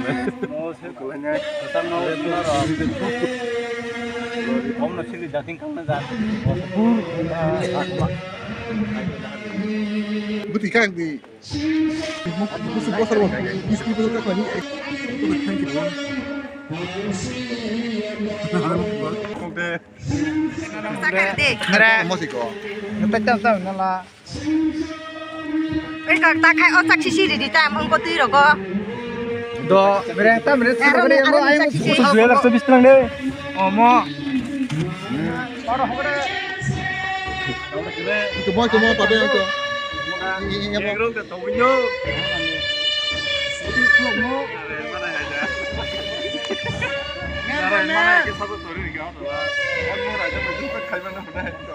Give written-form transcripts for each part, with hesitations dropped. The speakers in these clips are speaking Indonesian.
Oh, saya kulanya kita mau om nasi di dating kang nazar. Buti kang di. Musuh bosar wong. Iski bosar tak lagi. Itu betul gitu. Nere. Masih kok. Ngetek tam nala. Ta khai o tak sisi di ta mong ko tui ro ko. Do mereng tam mere Aro sabane mo aro ay tak sisi. mo suya lak sabis trang de. Omo. Aro hore. Itu mau pada itu. Ini apa? Negro ke tawinyo. Mana ke satu tori ni kau tu lah. Orang mau raja baju pun khai mana mana itu.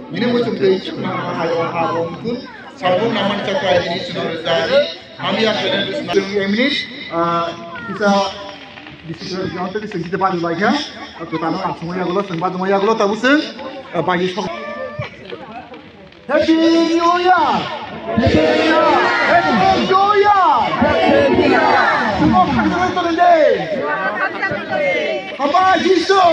Ini muncul dari cuma harum pun, sabun naman cakap ini sudah dari. Kami yang sudah ini bisa disebut di segi depan baiknya. Kita nak semuanya gula, sempat semuanya gula, tahu sen? Bagi sok. Happy New Year! Happy New Year! Happy New Year! Happy New Year! Jiso.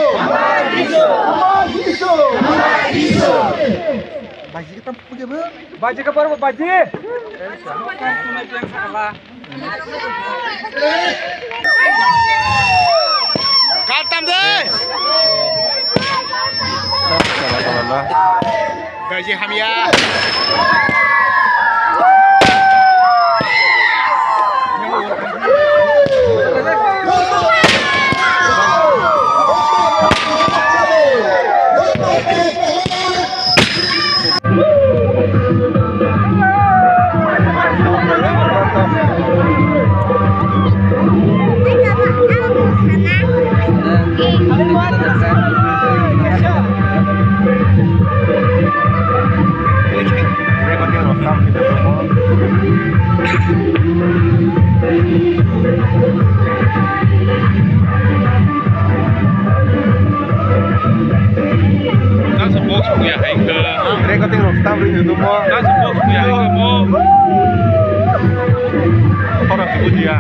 Baji kita punya ber. Baji ke baru baji. Katam deh. Baji Hamia. Recording of stuff di YouTube mo. Orang sebut dia.